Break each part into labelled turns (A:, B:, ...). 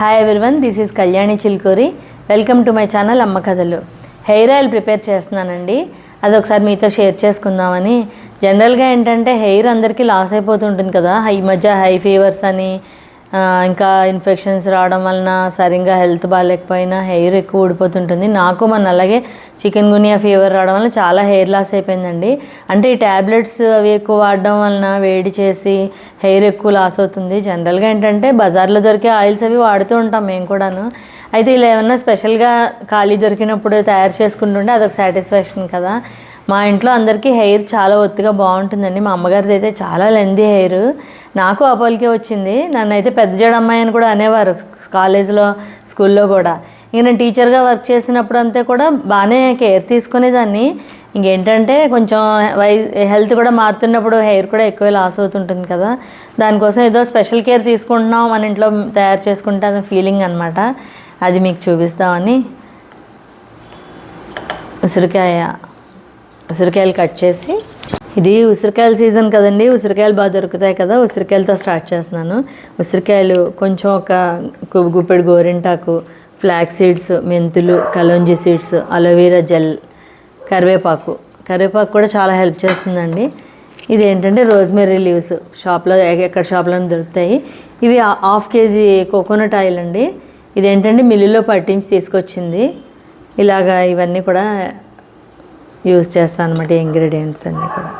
A: Hi everyone, this is Kalyani Chilkuri. Welcome to my channel అమ్మ కథలు. Hair oil prepare చేస్తున్నానండి. అది ఒకసారి మీతో షేర్ చేసుకుందామని. జనరల్గా ఏంటంటే హెయిర్ అందరికీ లాస్ అయిపోతుంటుంది కదా, ఈ మధ్య హై ఫీవర్స్ అని ఇంకా ఇన్ఫెక్షన్స్ రావడం వలన సరిగ్గా హెల్త్ బాగాలేకపోయినా హెయిర్ ఎక్కువ ఊడిపోతుంటుంది. నాకు అలాగే చికెన్ గునియా ఫీవర్ రావడం వల్ల చాలా హెయిర్ లాస్ అయిపోయిందండి. అంటే ఈ ట్యాబ్లెట్స్ అవి ఎక్కువ వాడడం వలన వేడి చేసి హెయిర్ ఎక్కువ లాస్ అవుతుంది. జనరల్గా ఏంటంటే బజార్లో దొరికే ఆయిల్స్ అవి వాడుతూ ఉంటాం మేము కూడాను. అయితే ఇలా ఏమన్నా స్పెషల్గా ఖాళీ దొరికినప్పుడు తయారు చేసుకుంటుంటే అదొక సాటిస్ఫాక్షన్ కదా. మా ఇంట్లో అందరికీ హెయిర్ చాలా ఒత్తుగా బాగుంటుందండి. మా అమ్మగారిది అయితే చాలా లెందీ హెయిర్. నాకు అపోలికే వచ్చింది. నన్ను అయితే పెద్ద జడ అమ్మాయి అని కూడా అనేవారు కాలేజీలో, స్కూల్లో కూడా. ఇంక నేను టీచర్గా వర్క్ చేసినప్పుడు అంతే కూడా బాగానే కేర్ తీసుకునేదాన్ని. ఇంకేంటంటే కొంచెం హెల్త్ కూడా మారుతున్నప్పుడు హెయిర్ కూడా ఎక్కువ లాస్ అవుతుంటుంది కదా, దానికోసం ఏదో స్పెషల్ కేర్ తీసుకుంటున్నాం మన ఇంట్లో తయారు చేసుకుంటే అది ఫీలింగ్ అనమాట. అది మీకు చూపిస్తామని ఉసిరికాయలు కట్ చేసి, ఇది ఉసిరికాయల సీజన్ కదండి, ఉసిరికాయలు బాగా దొరుకుతాయి కదా, ఉసిరికాయలతో స్టార్ట్ చేస్తున్నాను. ఉసిరికాయలు కొంచెం ఒక గుప్పెడు గోరింటాకు, ఫ్లాక్ సీడ్స్, మెంతులు, కలోంజీ సీడ్స్, అలోవెరా జెల్, కరివేపాకు కూడా చాలా హెల్ప్ చేస్తుందండి. ఇది ఏంటంటే రోజ్మెరీ లీవ్స్, షాప్లో ఎక్కడ షాప్లో దొరుకుతాయి. ఇవి 1/2 kg కోకోనట్ ఆయిల్ అండి. ఇదేంటంటే మిల్లులో పట్టించి తీసుకొచ్చింది. ఇలాగా ఇవన్నీ కూడా యూజ్ చేస్తాను అనమాట, ఇంగ్రీడియంట్స్ అన్నీ కూడా.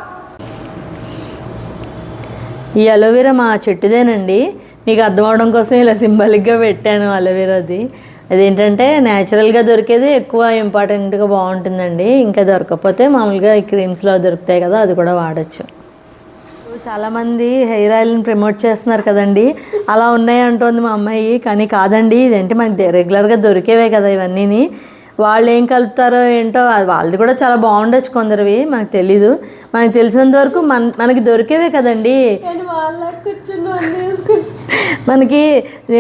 A: ఈ అలోవెరా మా చెట్టుదేనండి. మీకు అర్థం అవడం కోసం ఇలా సింబాలిక్గా పెట్టాను అలోవెరాది. అదేంటంటే న్యాచురల్గా దొరికేది ఎక్కువ ఇంపార్టెంట్గా బాగుంటుందండి. ఇంకా దొరకకపోతే మామూలుగా ఈ క్రీమ్స్లో దొరుకుతాయి కదా, అది కూడా వాడచ్చు. చాలామంది హెయిర్ ఆయిల్ని ప్రమోట్ చేస్తున్నారు కదండి, అలా ఉన్నాయి అంటుంది మా అమ్మాయి. కానీ కాదండి, ఇదేంటి మనకి రెగ్యులర్గా దొరికేవే కదా ఇవన్నీని. వాళ్ళు ఏం కలుపుతారో ఏంటో, వాళ్ళది కూడా చాలా బాగుండొచ్చు కొందరివి, మనకు తెలీదు. మనకు తెలిసినంత వరకు మనకి దొరికేవే కదండి, మనకి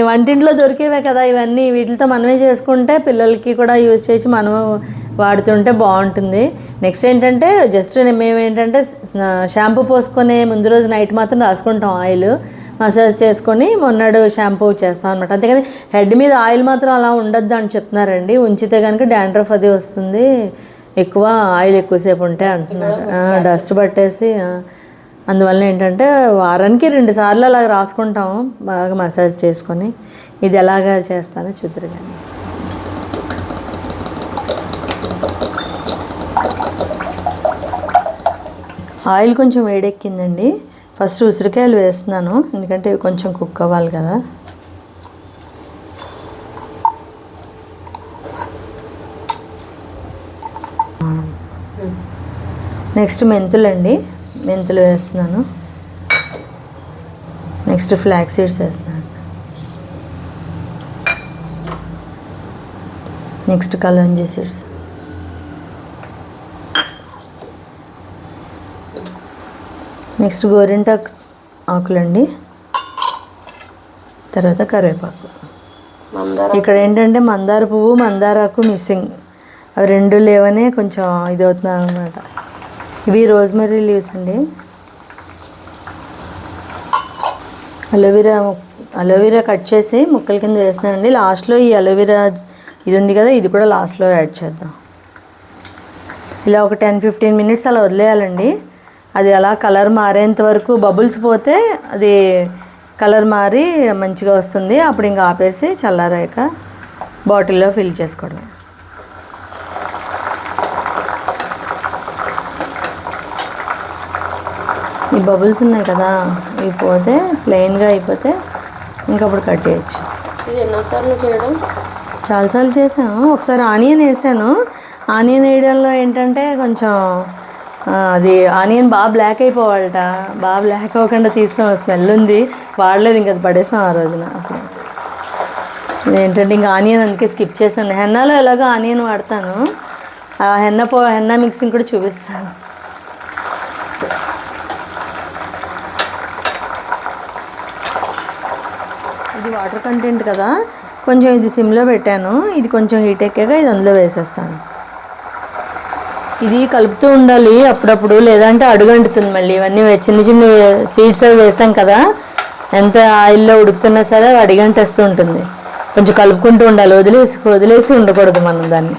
A: వంటింట్లో దొరికేవే కదా ఇవన్నీ. వీటితో మనమే చేసుకుంటే పిల్లలకి కూడా యూజ్ చేసి మనం వాడుతుంటే బాగుంటుంది. నెక్స్ట్ ఏంటంటే జస్ట్ మేమేంటంటే షాంపూ పోసుకొని ముందు రోజు నైట్ మాత్రం రాసుకుంటాం ఆయిల్, మసాజ్ చేసుకొని మొన్నడు షాంపూ చేస్తాం అనమాట. అంతేకాని హెడ్ మీద ఆయిల్ మాత్రం అలా ఉండద్దు అని చెప్తున్నారండి. ఉంచితే కనుక డాండ్రఫ్ అది వస్తుంది, ఎక్కువ ఆయిల్ ఎక్కువసేపు ఉంటే అంటున్నారు, డస్ట్ పట్టేసి. అందువల్ల ఏంటంటే వారానికి 2 సార్లు అలాగ రాసుకుంటాము, బాగా మసాజ్ చేసుకొని. ఇది ఎలాగా చేస్తానో చూద్దరు కానీ. ఆయిల్ కొంచెం వేడెక్కిందండి. ఫస్ట్ ఉసిరికాయలు వేస్తున్నాను, ఎందుకంటే ఇవి కొంచెం కుక్ అవ్వాలి కదా. నెక్స్ట్ మెంతులండి, మెంతులు వేస్తున్నాను. నెక్స్ట్ ఫ్లాక్ సీడ్స్ వేస్తున్నాను. నెక్స్ట్ కలోంజీ సీడ్స్, నెక్స్ట్ గోరింటాకు ఆకులండి, తర్వాత కరివేపాకు. ఇక్కడ ఏంటంటే మందార పువ్వు, మందారాకు మిస్సింగ్, అవి 2 లేవనే కొంచెం ఇది అవుతున్నాను అనమాట. ఇవి రోజ్మెరీ లీవ్స్ అండి. అలోవెరా కట్ చేసి ముక్కల కింద వేస్తున్నానండి. లాస్ట్లో ఈ అలోవెరా ఇది ఉంది కదా, ఇది కూడా లాస్ట్లో యాడ్ చేద్దాం. ఇలా ఒక 10-15 minutes అలా వదిలేయాలండి. అది అలా కలర్ మారేంత వరకు, బబుల్స్ పోతే అది కలర్ మారి మంచిగా వస్తుంది. అప్పుడు ఇంకా ఆపేసి చల్లారాక బాటిల్లో ఫిల్ చేసుకోవడం. ఈ బబుల్స్ ఉన్నాయి కదా, ఇవి పోతే ప్లెయిన్గా అయిపోతే ఇంకా అప్పుడు కట్టేయచ్చు.
B: ఇది ఎన్నోసార్లు చేయడం?
A: చాలాసార్లు చేశాను. ఒకసారి ఆనియన్ వేసాను. ఆనియన్ వేయడంలో ఏంటంటే కొంచెం అది ఆనియన్ బాగా బ్లాక్ అయిపోవాలట. బాగా బ్లాక్ అవ్వకుండా తీస్తాం, స్మెల్ ఉంది, వాడలేదు, ఇంకా అది పడేసాం ఆ రోజున. అప్పుడు ఇదేంటంటే ఇంకా ఆనియన్ అందుకే స్కిప్ చేశాను. హెన్నాలో ఎలాగో ఆనియన్ వాడతాను. ఆ హెన్నా మిక్సింగ్ కూడా చూపిస్తాను. ఇది వాటర్ కంటెంట్ కదా, కొంచెం ఇది సిమ్లో పెట్టాను. ఇది కొంచెం హీట్ ఎక్కాక ఇది అందులో వేసేస్తాను. ఇది కలుపుతూ ఉండాలి అప్పుడప్పుడు, లేదంటే అడుగంటుతుంది మళ్ళీ. ఇవన్నీ చిన్న చిన్న సీడ్స్ అవి వేసాం కదా, ఎంత ఆయిల్లో ఉడుకుతున్నా సరే అడిగంటేస్తూ ఉంటుంది. కొంచెం కలుపుకుంటూ ఉండాలి, వదిలేసి వదిలేసి ఉండకూడదు మనం దాన్ని.